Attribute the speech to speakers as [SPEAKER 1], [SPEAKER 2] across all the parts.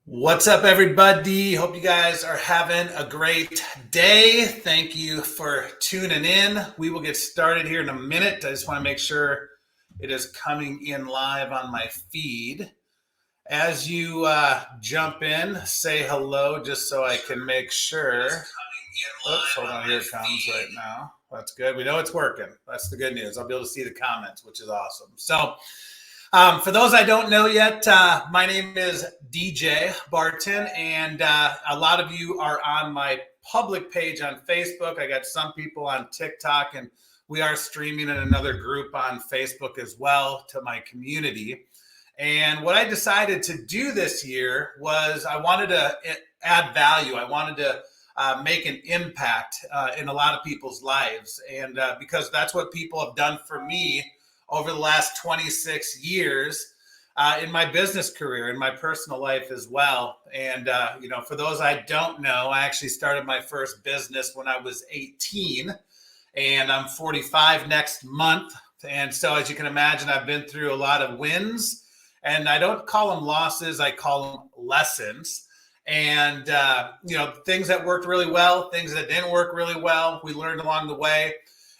[SPEAKER 1] What's up, everybody? Hope you guys are having a great day. Thank you for tuning in. We will get started here in a minute. I just want to make sure it is coming in live on my feed. As you jump in, say hello just so I can make sure. Oops, hold on. Here it comes right now. That's good. We know it's working. That's the good news. I'll be able to see the comments, which is awesome. So, for those I don't know yet, my name is DJ Barton, and a lot of you are on my public page on Facebook. I got some people on TikTok, and we are streaming in another group on Facebook as well to my community. And what I decided to do this year was I wanted to add value. I wanted to make an impact in a lot of people's lives, and because that's what people have done for me over the last 26 years in my business career, in my personal life as well. And, for those I don't know, I actually started my first business when I was 18, and I'm 45 next month. And so, as you can imagine, I've been through a lot of wins, and I don't call them losses, I call them lessons. And, things that worked really well, things that didn't work really well, we learned along the way.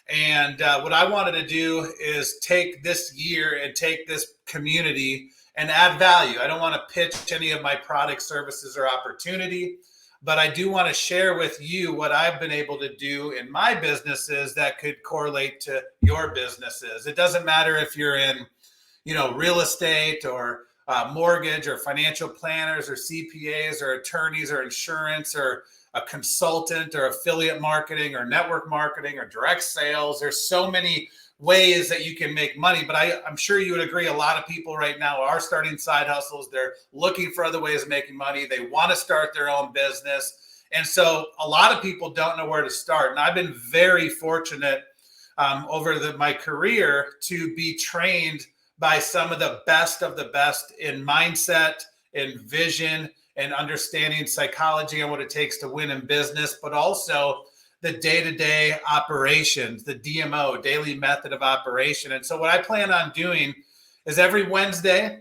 [SPEAKER 1] And what I wanted to do is take this year and take this community and add value. I don't want to pitch any of my product, services, or opportunity, but I do want to share with you what I've been able to do in my businesses that could correlate to your businesses. It doesn't matter if you're in, real estate or mortgage or financial planners or CPAs or attorneys or insurance or a consultant or affiliate marketing or network marketing or direct sales. There's so many ways that you can make money, but I'm sure you would agree a lot of people right now are starting side hustles. They're looking for other ways of making money. They want to start their own business. And so a lot of people don't know where to start. And I've been very fortunate over my career to be trained by some of the best in mindset, in vision, and understanding psychology and what it takes to win in business, but also the day-to-day operations, the DMO, daily method of operation. And so what I plan on doing is every Wednesday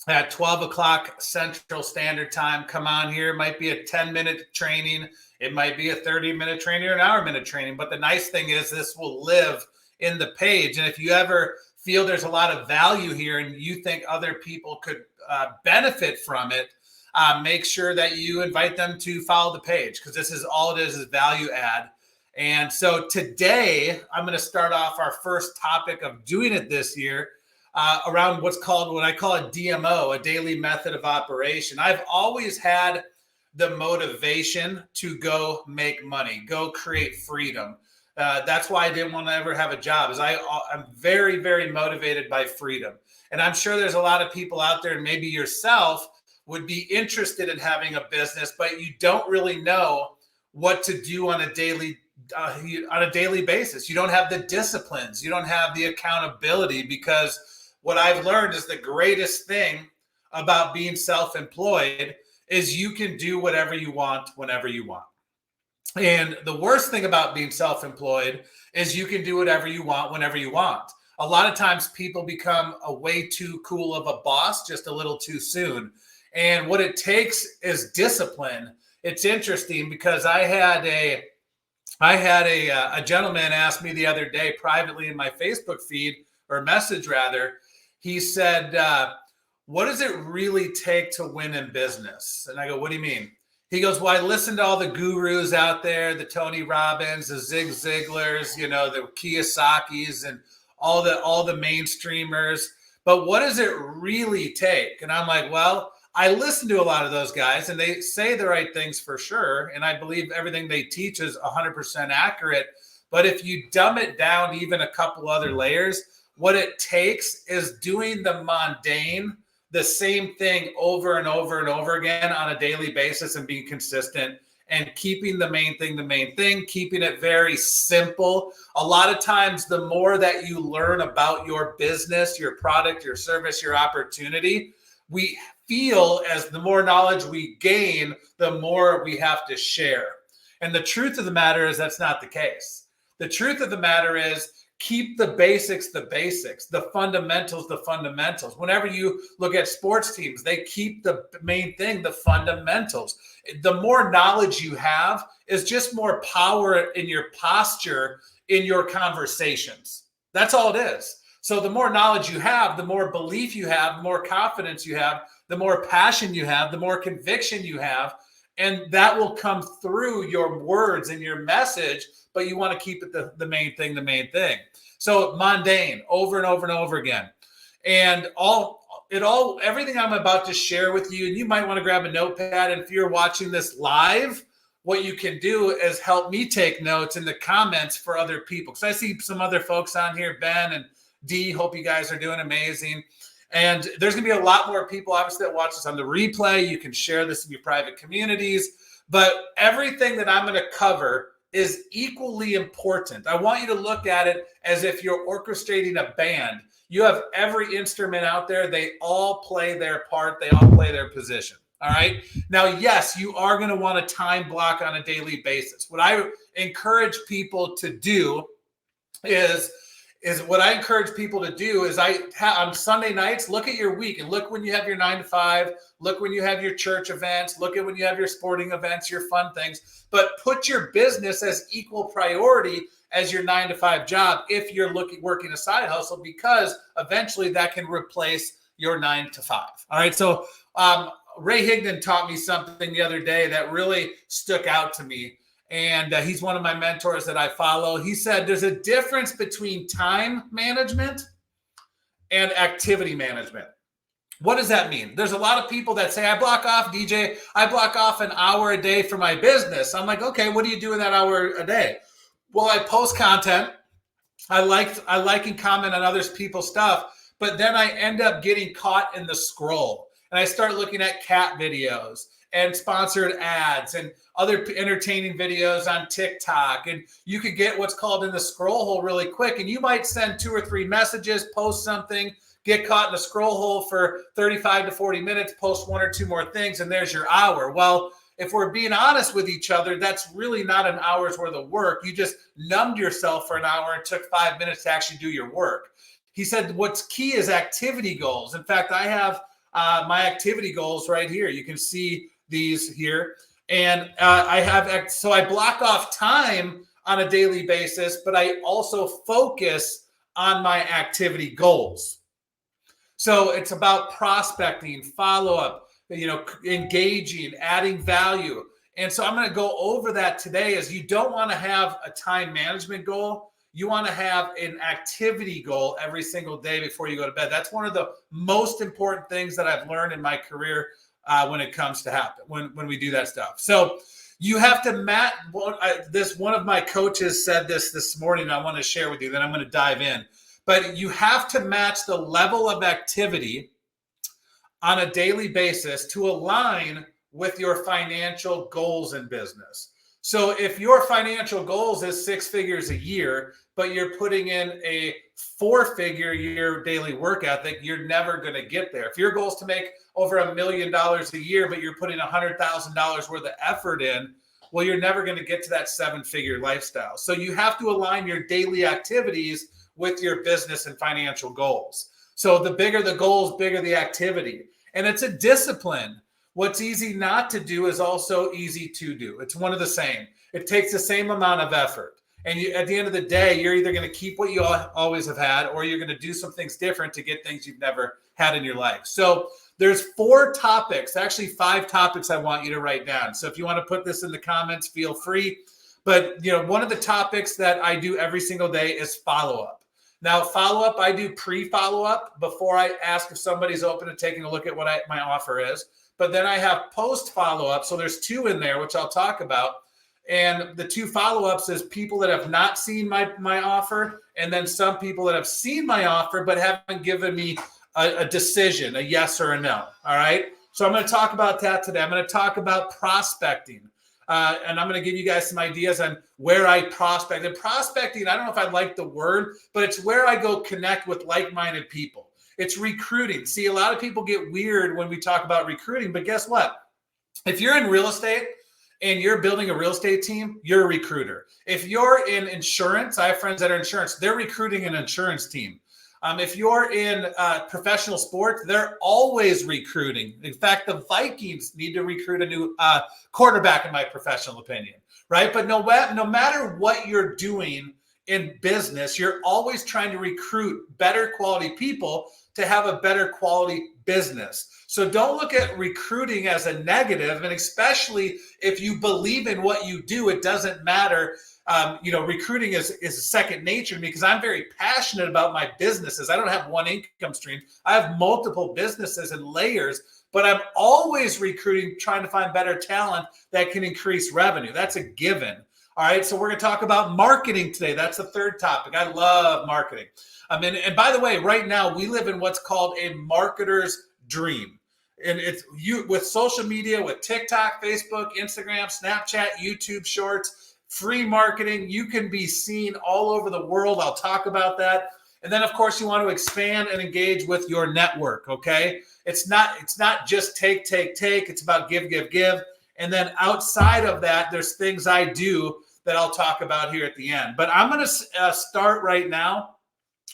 [SPEAKER 1] at 12 o'clock Central Standard Time, come on here. It might be a 10-minute training. It might be a 30-minute training or an hour-minute training. But the nice thing is this will live in the page. And if you ever feel there's a lot of value here and you think other people could benefit from it, make sure that you invite them to follow the page, because this is all it is value add. And so today I'm going to start off our first topic of doing it this year around what I call a DMO, a daily method of operation. I've always had the motivation to go make money, go create freedom. That's why I didn't want to ever have a job, is I'm very, very motivated by freedom. And I'm sure there's a lot of people out there, and maybe yourself, would be interested in having a business, but you don't really know what to do on a daily basis. You don't have the disciplines. You don't have the accountability, because what I've learned is the greatest thing about being self-employed is you can do whatever you want, whenever you want. And the worst thing about being self-employed is you can do whatever you want, whenever you want. A lot of times people become a way too cool of a boss just a little too soon. And what it takes is discipline. It's interesting because I had a gentleman ask me the other day privately in my Facebook feed, or message rather. He said, what does it really take to win in business? And I go, what do you mean? He goes, well, I listen to all the gurus out there, the Tony Robbins, the Zig Ziglars, the Kiyosaki's, and all the mainstreamers. But what does it really take? And I'm like, well, I listen to a lot of those guys, and they say the right things for sure. And I believe everything they teach is 100% accurate. But if you dumb it down even a couple other layers, what it takes is doing the mundane, the same thing over and over and over again on a daily basis, and being consistent and keeping the main thing, keeping it very simple. A lot of times, the more that you learn about your business, your product, your service, your opportunity, we feel as the more knowledge we gain, the more we have to share. And the truth of the matter is that's not the case. The truth of the matter is keep the basics, the fundamentals. Whenever you look at sports teams, they keep the main thing, the fundamentals. The more knowledge you have is just more power in your posture, in your conversations. That's all it is. So the more knowledge you have, the more belief you have, the more confidence you have, the more passion you have, the more conviction you have, and that will come through your words and your message, but you want to keep it the main thing. So mundane, over and over and over again. And everything I'm about to share with you, and you might want to grab a notepad, and if you're watching this live, what you can do is help me take notes in the comments for other people. Because I see some other folks on here, Ben and Dee, hope you guys are doing amazing. And there's going to be a lot more people, obviously, that watch this on the replay. You can share this in your private communities. But everything that I'm going to cover is equally important. I want you to look at it as if you're orchestrating a band. You have every instrument out there. They all play their part. They all play their position. All right. Now, yes, you are going to want a time block on a daily basis. What I encourage people to do is on Sunday nights, look at your week and look when you have your 9 to 5, look when you have your church events, look at when you have your sporting events, your fun things, but put your business as equal priority as your 9 to 5 job if you're working a side hustle, because eventually that can replace your 9 to 5. All right. So Ray Higdon taught me something the other day that really stuck out to me. And he's one of my mentors that I follow. He said there's a difference between time management and activity management. What does that mean? There's a lot of people that say, I block off an hour a day for my business. I'm like, okay, what do you do in that hour a day? Well, I post content. I like and comment on other people's stuff, but then I end up getting caught in the scroll. And I start looking at cat videos and sponsored ads and other entertaining videos on TikTok. And you could get what's called in the scroll hole really quick. And you might send 2 or 3 messages, post something, get caught in the scroll hole for 35 to 40 minutes, post 1 or 2 more things, and there's your hour. Well, if we're being honest with each other, that's really not an hour's worth of work. You just numbed yourself for an hour and took 5 minutes to actually do your work. He said what's key is activity goals. In fact, I have my activity goals right here. You can see these here. And I block off time on a daily basis, but I also focus on my activity goals. So it's about prospecting, follow-up, engaging, adding value. And so I'm going to go over that today. As you don't want to have a time management goal. You want to have an activity goal every single day before you go to bed. That's one of the most important things that I've learned in my career when it comes to happen, when we do that stuff. So you have to match one of my coaches said this morning, and I want to share with you, then I'm going to dive in. But you have to match the level of activity on a daily basis to align with your financial goals in business. So if your financial goals is 6 figures a year, but you're putting in a 4-figure year daily work ethic, you're never going to get there. If your goal is to make over $1 million a year, but you're putting $100,000 worth of effort in, well, you're never going to get to that 7-figure lifestyle. So you have to align your daily activities with your business and financial goals. So the bigger the goals, bigger the activity. And it's a discipline. What's easy not to do is also easy to do. It's one of the same. It takes the same amount of effort. And at the end of the day, you're either going to keep what you always have had, or you're going to do some things different to get things you've never had in your life. So there's 4 topics, actually 5 topics I want you to write down. So if you want to put this in the comments, feel free. But one of the topics that I do every single day is follow-up. Now, follow-up, I do pre-follow-up before I ask if somebody's open to taking a look at what my offer is. But then I have post follow-up. So there's 2 in there, which I'll talk about. And the 2 follow-ups is people that have not seen my offer, and then some people that have seen my offer but haven't given me a decision, a yes or a no. All right. So I'm going to talk about that today. I'm going to talk about prospecting. And I'm going to give you guys some ideas on where I prospect. And prospecting, I don't know if I like the word, but it's where I go connect with like-minded people. It's recruiting. See, a lot of people get weird when we talk about recruiting, but guess what? If you're in real estate and you're building a real estate team, you're a recruiter. If you're in insurance, I have friends that are insurance, they're recruiting an insurance team. If you're in professional sports, they're always recruiting. In fact, the Vikings need to recruit a new quarterback, in my professional opinion, right? But no matter what you're doing in business, you're always trying to recruit better quality people to have a better quality business. So don't look at recruiting as a negative, and especially if you believe in what you do, it doesn't matter. Recruiting is a second nature to me because I'm very passionate about my businesses. I don't have one income stream. I have multiple businesses and layers, but I'm always recruiting, trying to find better talent that can increase revenue. That's a given. All right. So we're going to talk about marketing today. That's the third topic. I love marketing. And by the way, right now we live in what's called a marketer's dream. And it's you with social media, with TikTok, Facebook, Instagram, Snapchat, YouTube Shorts, free marketing. You can be seen all over the world. I'll talk about that. And then, of course, you want to expand and engage with your network, okay? It's not just take. It's about give. And then outside of that, there's things I do that I'll talk about here at the end. But I'm going to start right now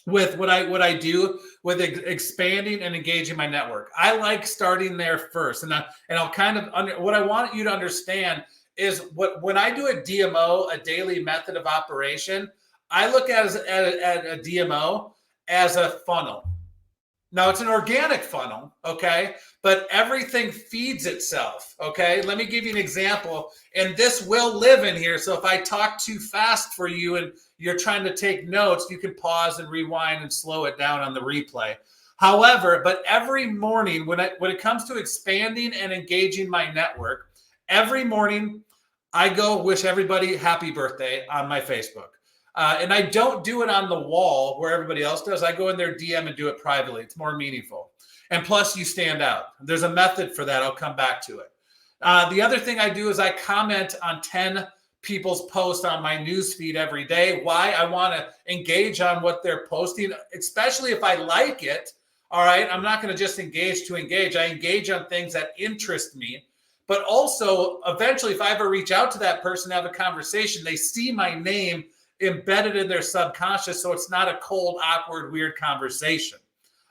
[SPEAKER 1] with what I do with expanding and engaging my network. I like starting there first. And I'll kind of, what I want you to understand is when I do a DMO, a daily method of operation, I look at a DMO as a funnel. Now, it's an organic funnel, okay? But everything feeds itself, okay? Let me give you an example, and this will live in here. So if I talk too fast for you and you're trying to take notes, you can pause and rewind and slow it down on the replay. However, but every morning when it comes to expanding and engaging my network, every morning I go wish everybody happy birthday on my Facebook. And I don't do it on the wall where everybody else does. I go in their DM and do it privately. It's more meaningful. And plus, you stand out. There's a method for that. I'll come back to it. The other thing I do is I comment on 10 people's posts on my newsfeed every day. Why? I want to engage on what they're posting, especially if I like it. All right. I'm not going to just engage to engage. I engage on things that interest me. But also, eventually, if I ever reach out to that person, have a conversation, they see my name embedded in their subconscious, so it's not a cold, awkward, weird conversation.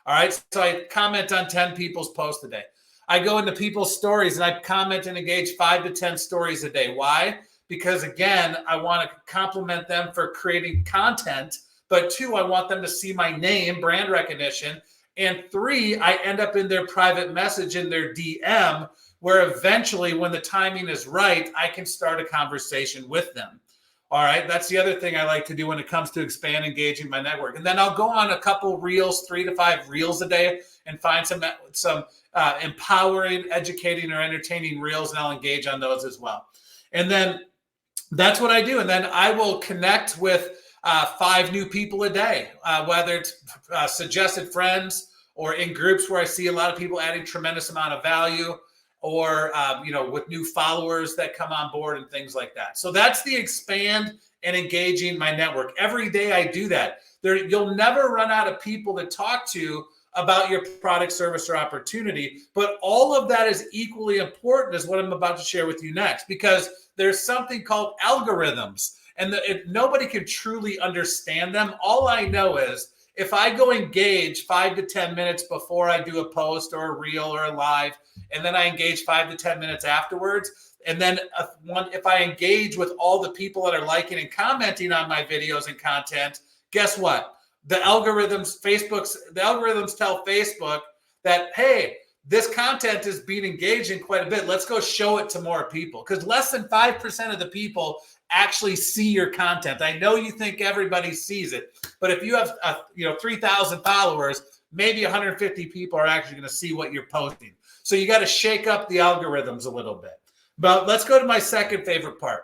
[SPEAKER 1] All right, so I comment on 10 people's posts a day. I go into people's stories and I comment and engage 5 to 10 stories a day. Why? Because again, I want to compliment them for creating content, but 2, I want them to see my name, brand recognition, and 3, I end up in their private message in their DM, where eventually, when the timing is right, I can start a conversation with them. All right, that's the other thing I like to do when it comes to expand engaging my network. And then I'll go on a couple reels, 3 to 5 reels a day, and find some empowering, educating, or entertaining reels, and I'll engage on those as well. And then that's what I do. And then I will connect with 5 new people a day, whether it's suggested friends or in groups where I see a lot of people adding tremendous amount of value, or with new followers that come on board and things like that. So that's the expand and engaging my network. Every day I do that. You'll never run out of people to talk to about your product, service, or opportunity. But all of that is equally important as what I'm about to share with you next, because there's something called algorithms, and nobody can truly understand them. All I know is if I go engage 5 to 10 minutes before I do a post or a reel or a live, and then I engage 5 to 10 minutes afterwards, and then if I engage with all the people that are liking and commenting on my videos and content, guess what? The algorithms tell Facebook that, hey, this content is being engaged in quite a bit. Let's go show it to more people, because less than 5% of the people actually see your content. I know you think everybody sees it, but if you have 3,000 followers, maybe 150 people are actually going to see what you're posting. So you got to shake up the algorithms a little bit. But let's go to my second favorite part,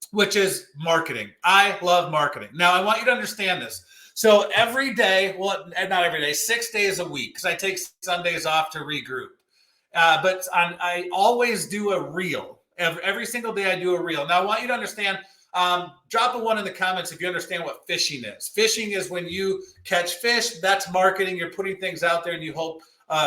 [SPEAKER 1] which is marketing. I love marketing. Now, I want you to understand this. So every day, well, not every day, 6 days a week, because I take Sundays off to regroup. But I always do a reel. Every single day I do a reel. Now, I want you to understand, drop a 1 in the comments if you understand what fishing is. Fishing is when you catch fish. That's marketing. You're putting things out there and you hope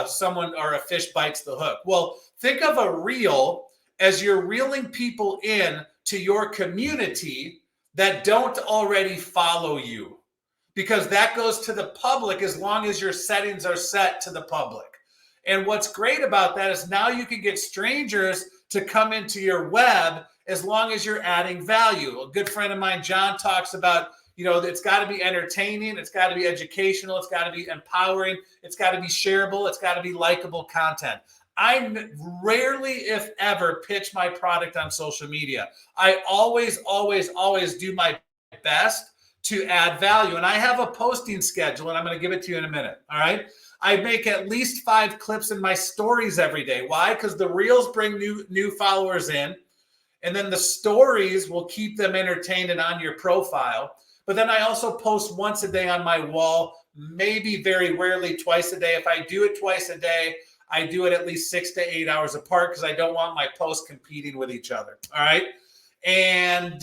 [SPEAKER 1] someone or a fish bites the hook. Well, think of a reel as you're reeling people in to your community that don't already follow you, because that goes to the public as long as your settings are set to the public. And what's great about that is now you can get strangers to come into your web as long as you're adding value. A good friend of mine, John, talks about, it's got to be entertaining, it's got to be educational, it's got to be empowering, it's got to be shareable, it's got to be likable content. I rarely, if ever, pitch my product on social media. I always do my best to add value. And I have a posting schedule, and I'm going to give it to you in a minute. All right. I make at least 5 clips in my stories every day. Why? Because the reels bring new followers in, and then the stories will keep them entertained and on your profile. But then I also post once a day on my wall, maybe very rarely twice a day. If I do it twice a day, I do it at least 6 to 8 hours apart because I don't want my posts competing with each other. All right. And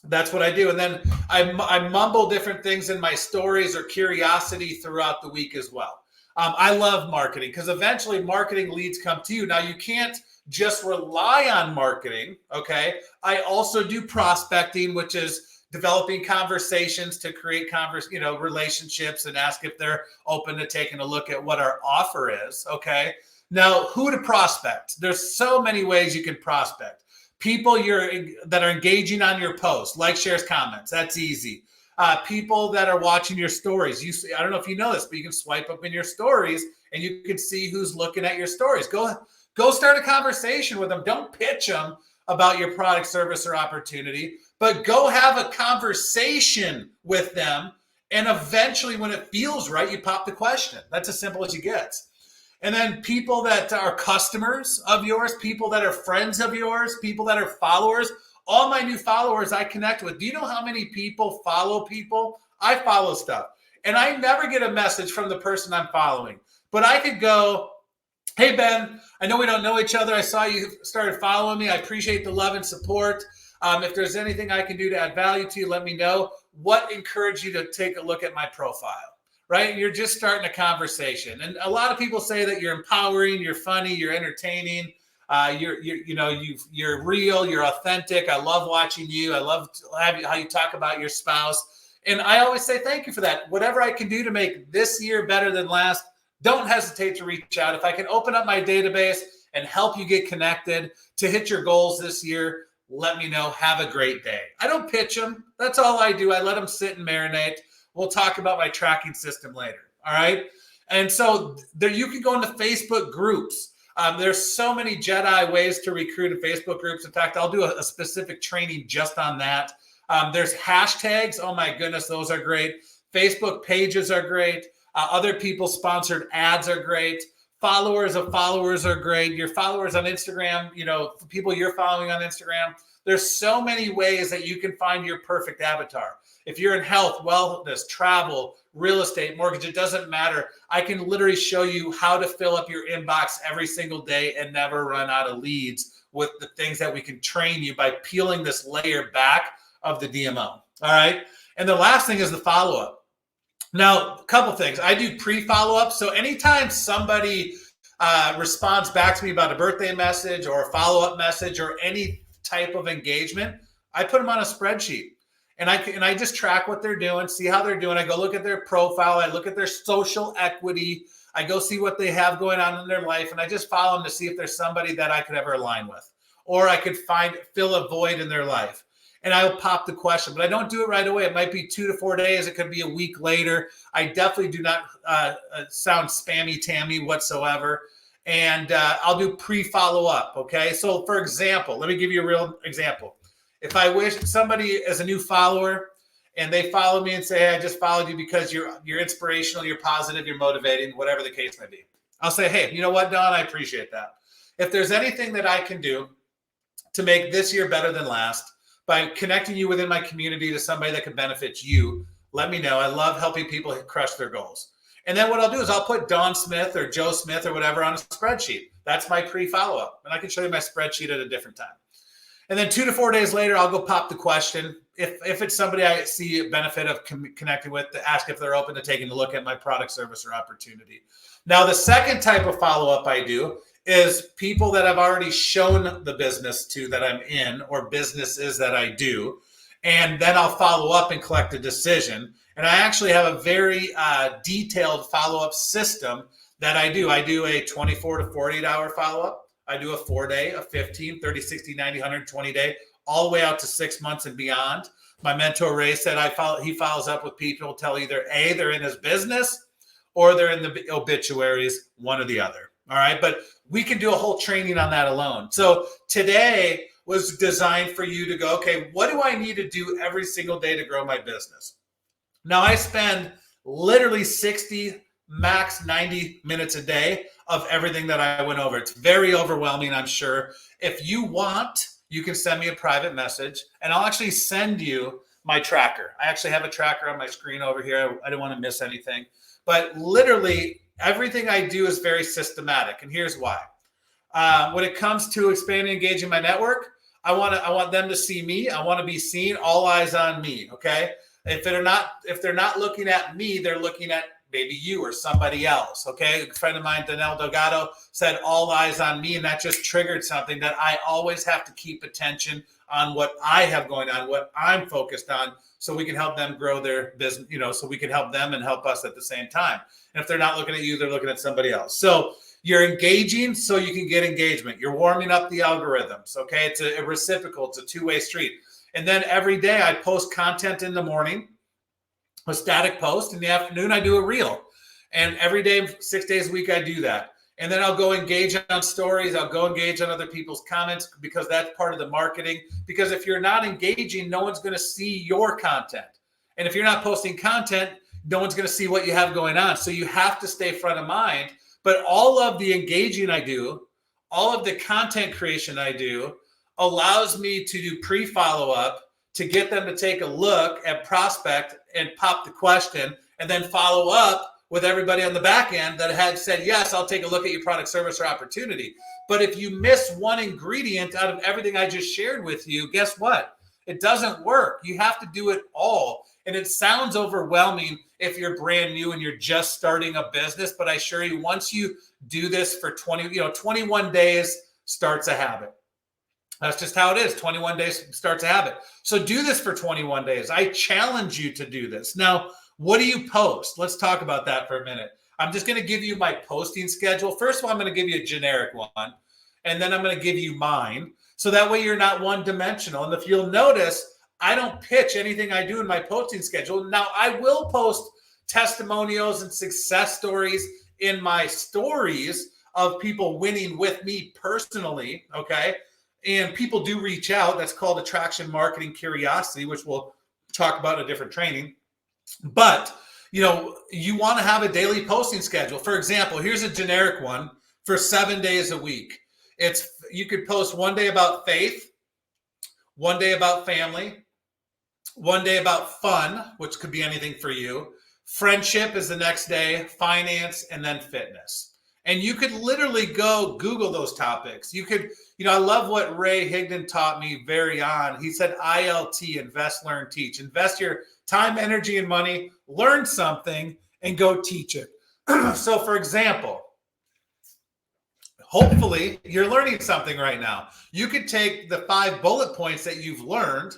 [SPEAKER 1] that's what I do. And then I mumble different things in my stories or curiosity throughout the week as well. I love marketing because eventually marketing leads come to you. Now, you can't just rely on marketing. Okay. I also do prospecting, which is developing conversations to create relationships and ask if they're open to taking a look at what our offer is. Okay. Now, who to prospect? There's so many ways you can prospect. People that are engaging on your posts, like, shares, comments. That's easy. People that are watching your stories. I don't know if you know this, but you can swipe up in your stories and you can see who's looking at your stories. Go start a conversation with them. Don't pitch them about your product, service, or opportunity, but go have a conversation with them. And eventually, when it feels right, you pop the question. That's as simple as it gets. And then people that are customers of yours, people that are friends of yours, people that are followers, all my new followers I connect with. Do you know how many people follow people? I follow stuff. And I never get a message from the person I'm following. But I could go, hey, Ben, I know we don't know each other. I saw you started following me. I appreciate the love and support. If there's anything I can do to add value to you, let me know. What encouraged you to take a look at my profile? Right? You're just starting a conversation. And a lot of people say that you're empowering, you're funny, you're entertaining, you're real, you're authentic. I love watching you. I love how you talk about your spouse. And I always say thank you for that. Whatever I can do to make this year better than last, don't hesitate to reach out. If I can open up my database and help you get connected to hit your goals this year, let me know. Have a great day. I don't pitch them. That's all I do. I let them sit and marinate. We'll talk about my tracking system later. All right. And so there, you can go into Facebook groups. There's so many Jedi ways to recruit in Facebook groups. In fact, I'll do a specific training just on that. There's hashtags. Oh my goodness, those are great. Facebook pages are great. Other people's sponsored ads are great. Followers of followers are great. Your followers on Instagram, people you're following on Instagram. There's so many ways that you can find your perfect avatar. If you're in health, wellness, travel, real estate, mortgage, it doesn't matter. I can literally show you how to fill up your inbox every single day and never run out of leads with the things that we can train you by peeling this layer back of the DMO. All right. And the last thing is the follow-up. Now, a couple things. I do pre-follow-up. So anytime somebody responds back to me about a birthday message or a follow-up message or any type of engagement, I put them on a spreadsheet. And I just track what they're doing, see how they're doing. I go look at their profile. I look at their social equity. I go see what they have going on in their life. And I just follow them to see if there's somebody that I could ever align with. Or I could fill a void in their life. And I'll pop the question. But I don't do it right away. It might be 2 to 4 days. It could be a week later. I definitely do not sound spammy-tammy whatsoever. And I'll do pre-follow-up, okay? So, for example, let me give you a real example. If I wish somebody is a new follower and they follow me and say, hey, I just followed you because you're inspirational, you're positive, you're motivating, whatever the case may be. I'll say, hey, you know what, Don? I appreciate that. If there's anything that I can do to make this year better than last by connecting you within my community to somebody that can benefit you, let me know. I love helping people crush their goals. And then what I'll do is I'll put Don Smith or Joe Smith or whatever on a spreadsheet. That's my pre-follow-up. And I can show you my spreadsheet at a different time. And then 2 to 4 days later, I'll go pop the question. If it's somebody I see a benefit of connecting with, to ask if they're open to taking a look at my product, service, or opportunity. Now, the second type of follow-up I do is people that I've already shown the business to that I'm in, or businesses that I do. And then I'll follow up and collect a decision. And I actually have a very detailed follow-up system that I do. I do a 24 to 48 hour follow-up. I do a 4-day, a 15, 30, 60, 90, 120 day, all the way out to 6 months and beyond. My mentor Ray said he follows up with people till either A, they're in his business, or they're in the obituaries, one or the other. All right. But we can do a whole training on that alone. So today was designed for you to go, okay, what do I need to do every single day to grow my business? Now I spend literally 60, max 90 minutes a day of everything that I went over. It's very overwhelming, I'm sure. If you want, you can send me a private message and I'll actually send you my tracker. I actually have a tracker on my screen over here. I don't want to miss anything. But literally everything I do is very systematic. And here's why. When it comes to expanding and engaging my network, I want them to see me. I want to be seen, all eyes on me. Okay. If they're not looking at me, they're looking at maybe you or somebody else. Okay. A friend of mine, Danelle Delgado, said all eyes on me. And that just triggered something that I always have to keep attention on what I have going on, what I'm focused on, so we can help them grow their business, so we can help them and help us at the same time. And if they're not looking at you, they're looking at somebody else. So you're engaging so you can get engagement. You're warming up the algorithms. Okay. It's a reciprocal. It's a two-way street. And then every day I post content in the morning, a static post. In the afternoon, I do a reel. And every day, 6 days a week, I do that. And then I'll go engage on stories. I'll go engage on other people's comments, because that's part of the marketing. Because if you're not engaging, no one's going to see your content. And if you're not posting content, no one's going to see what you have going on. So you have to stay front of mind. But all of the engaging I do, all of the content creation I do, allows me to do pre-follow-up to get them to take a look at prospect and pop the question, and then follow up with everybody on the back end that had said, yes, I'll take a look at your product, service, or opportunity. But if you miss one ingredient out of everything I just shared with you, guess what? It doesn't work. You have to do it all. And it sounds overwhelming if you're brand new and you're just starting a business, but I assure you, once you do this for 21 days starts a habit. That's just how it is. 21 days starts a habit. So do this for 21 days. I challenge you to do this. Now, what do you post? Let's talk about that for a minute. I'm just going to give you my posting schedule. First of all, I'm going to give you a generic one, and then I'm going to give you mine. So that way you're not one-dimensional. And if you'll notice, I don't pitch anything I do in my posting schedule. Now, I will post testimonials and success stories in my stories of people winning with me personally, okay? And people do reach out. That's called attraction marketing curiosity, which we'll talk about in a different training. But, you want to have a daily posting schedule. For example, here's a generic one for 7 days a week. You could post one day about faith, one day about family, one day about fun, which could be anything for you. Friendship is the next day, finance, and then fitness. And you could literally go Google those topics. You could, I love what Ray Higdon taught me very on. He said ILT, invest, learn, teach. Invest your time, energy, and money, learn something, and go teach it. So for example, hopefully you're learning something right now. You could take the 5 bullet points that you've learned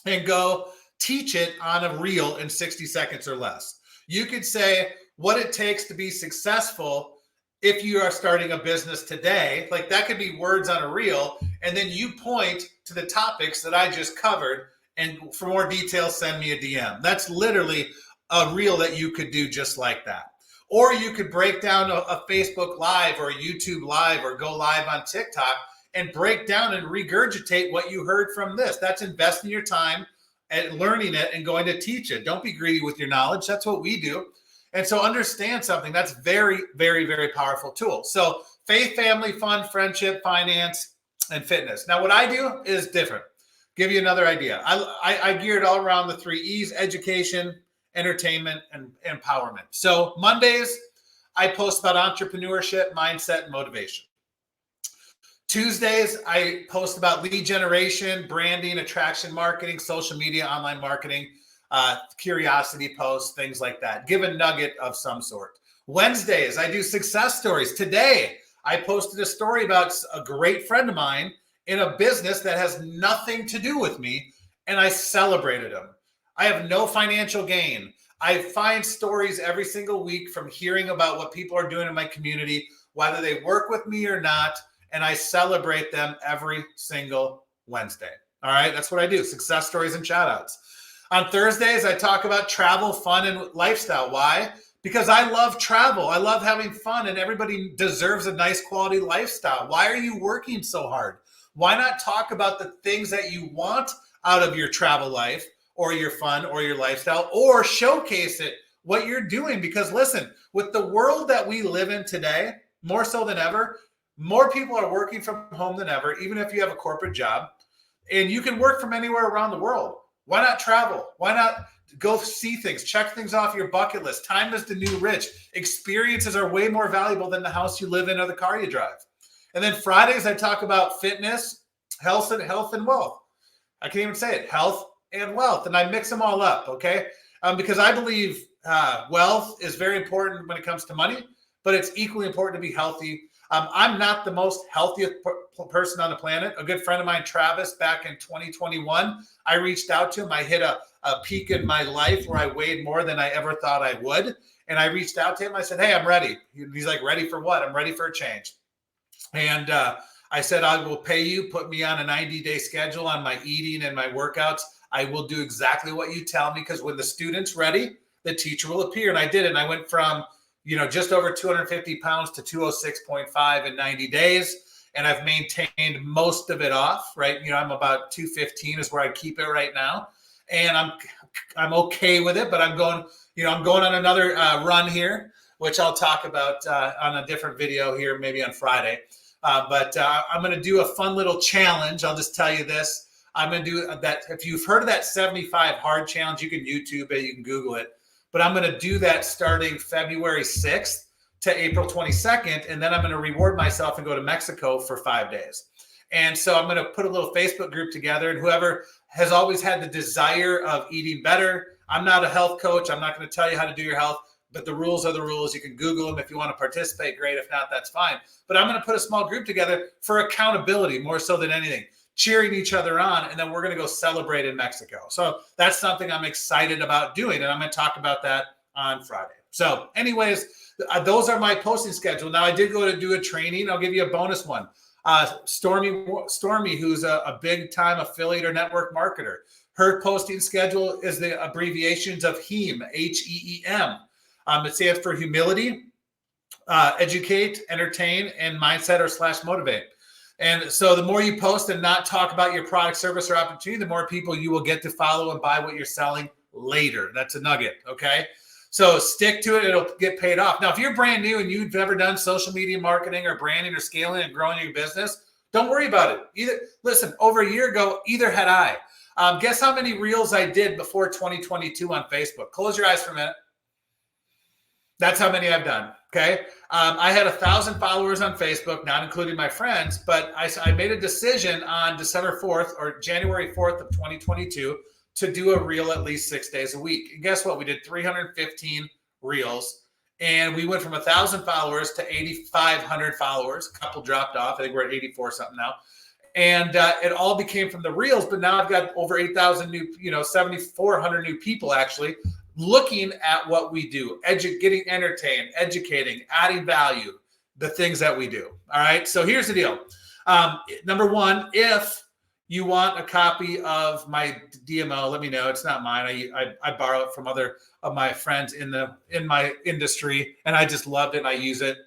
[SPEAKER 1] and go teach it on a reel in 60 seconds or less. You could say what it takes to be successful if you are starting a business today. Like, that could be words on a reel, and then you point to the topics that I just covered, and for more details, send me a DM. That's literally a reel that you could do just like that. Or you could break down a Facebook Live or a YouTube Live or go live on TikTok and break down and regurgitate what you heard from this. That's investing your time and learning it and going to teach it. Don't be greedy with your knowledge. That's what we do. And so understand something. That's very, very, very powerful tool. So faith, family, fun, friendship, finance, and fitness. Now, what I do is different. Give you another idea. I gear it all around the 3 E's: education, entertainment, and empowerment. So Mondays, I post about entrepreneurship, mindset, and motivation. Tuesdays, I post about lead generation, branding, attraction marketing, social media, online marketing, curiosity posts, things like that. Give a nugget of some sort. Wednesdays, I do success stories. Today, I posted a story about a great friend of mine in a business that has nothing to do with me, and I celebrated him. I have no financial gain. I find stories every single week from hearing about what people are doing in my community, whether they work with me or not, and I celebrate them every single Wednesday. All right, that's what I do, success stories and shout outs. On Thursdays, I talk about travel, fun, and lifestyle. Why? Because I love travel. I love having fun, and everybody deserves a nice quality lifestyle. Why are you working so hard? Why not talk about the things that you want out of your travel life or your fun or your lifestyle, or showcase it, what you're doing? Because listen, with the world that we live in today, more so than ever, more people are working from home than ever, even if you have a corporate job, and you can work from anywhere around the world. Why not travel? Why not go see things, check things off your bucket list? Time is the new rich. Experiences are way more valuable than the house you live in or the car you drive. And then Fridays, I talk about fitness, health and wealth. I can't even say it, health and wealth. And I mix them all up, okay? Because I believe wealth is very important when it comes to money, but it's equally important to be healthy. I'm not the most healthiest person on the planet. A good friend of mine, Travis, back in 2021, I reached out to him. I hit a peak in my life where I weighed more than I ever thought I would. And I reached out to him. I said, hey, I'm ready. He's like, ready for what? I'm ready for a change. And I said, I will pay you, put me on a 90-day schedule on my eating and my workouts. I will do exactly what you tell me, because when the student's ready, the teacher will appear. And I did it. And I went from just over 250 pounds to 206.5 in 90 days. And I've maintained most of it off, right? I'm about 215 is where I keep it right now. And I'm okay with it, but I'm going on another run here, which I'll talk about on a different video here, maybe on Friday. But I'm going to do a fun little challenge. I'll just tell you this. I'm going to do that. If you've heard of that 75 hard challenge, you can YouTube it, you can Google it. But I'm going to do that starting February 6th to April 22nd. And then I'm going to reward myself and go to Mexico for 5 days. And so I'm going to put a little Facebook group together. And whoever has always had the desire of eating better, I'm not a health coach. I'm not going to tell you how to do your health, but the rules are the rules. You can Google them. If you want to participate, great. If not, that's fine. But I'm going to put a small group together for accountability more so than anything, cheering each other on, and then we're going to go celebrate in Mexico. So that's something I'm excited about doing, and I'm going to talk about that on Friday. So anyways, those are my posting schedule. Now, I did go to do a training. I'll give you a bonus one. Stormy, who's a big-time affiliate or network marketer. Her posting schedule is the abbreviations of HEEM, H-E-E-M. It stands for humility, educate, entertain, and mindset or / motivate. And so the more you post and not talk about your product, service, or opportunity, the more people you will get to follow and buy what you're selling later. That's a nugget, okay? So stick to it. It'll get paid off. Now, if you're brand new and you've never done social media marketing or branding or scaling and growing your business, don't worry about it. Listen, over a year ago, either had I. Guess how many reels I did before 2022 on Facebook? Close your eyes for a minute. That's how many I've done. Okay. I had 1,000 followers on Facebook, not including my friends, but I made a decision on December 4th or January 4th of 2022 to do a reel at least 6 days a week. And guess what? We did 315 reels, and we went from 1,000 followers to 8,500 followers. A couple dropped off. I think we're at 84 something now. And it all became from the reels, but now I've got over 8,000 new, 7,400 new people actually looking at what we do, getting entertained, educating, adding value, the things that we do. All right. So here's the deal. Number one, if you want a copy of my DMO, let me know. It's not mine. I borrow it from other of my friends in my industry, and I just loved it and I use it.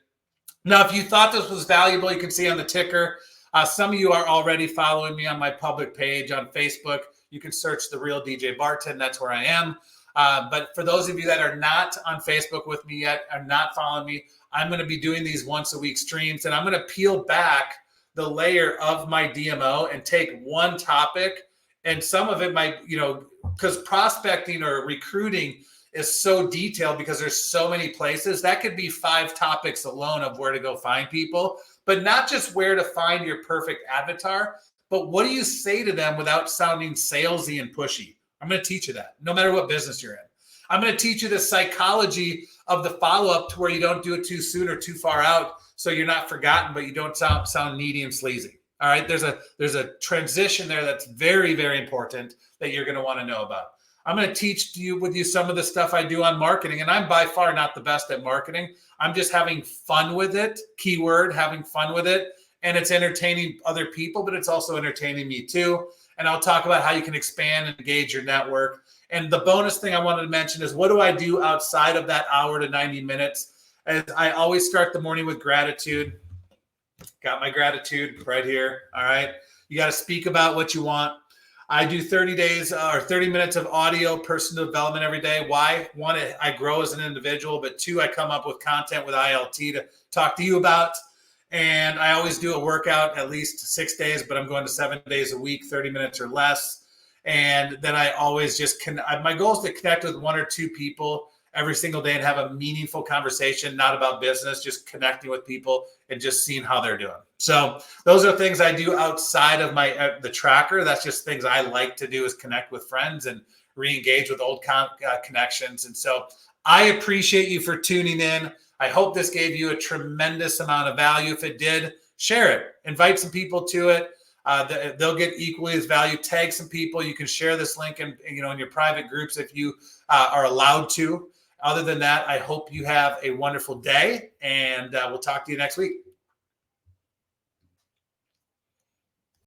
[SPEAKER 1] Now, if you thought this was valuable, you can see on the ticker. Some of you are already following me on my public page on Facebook. You can search The Real DJ Barton. That's where I am. But for those of you that are not on Facebook with me yet, are not following me, I'm going to be doing these once a week streams, and I'm going to peel back the layer of my DMO and take one topic. And some of it might, because prospecting or recruiting is so detailed because there's so many places. That could be 5 topics alone of where to go find people, but not just where to find your perfect avatar, but what do you say to them without sounding salesy and pushy? I'm going to teach you that no matter what business you're in. I'm going to teach you the psychology of the follow-up to where you don't do it too soon or too far out so you're not forgotten, but you don't sound needy and sleazy. All right. There's a transition there that's very, very important that you're going to want to know about. I'm going to teach with you some of the stuff I do on marketing, and I'm by far not the best at marketing. I'm just having fun with it. Keyword, having fun with it. And it's entertaining other people, but it's also entertaining me too. And I'll talk about how you can expand and engage your network. And the bonus thing I wanted to mention is, what do I do outside of that hour to 90 minutes? As I always start the morning with gratitude. Got my gratitude right here. All right. You got to speak about what you want. I do 30 days or 30 minutes of audio personal development every day. Why? One, I grow as an individual, but two, I come up with content with ILT to talk to you about. And I always do a workout at least 6 days, but I'm going to 7 days a week, 30 minutes or less. And then I always my goal is to connect with one or two people every single day and have a meaningful conversation, not about business, just connecting with people and just seeing how they're doing. So those are things I do outside of the tracker. That's just things I like to do, is connect with friends and re-engage with old connections. And so I appreciate you for tuning in. I hope this gave you a tremendous amount of value. If it did, share it. Invite some people to it. They'll get equally as value. Tag some people. You can share this link in your private groups if you are allowed to. Other than that, I hope you have a wonderful day, and we'll talk to you next week.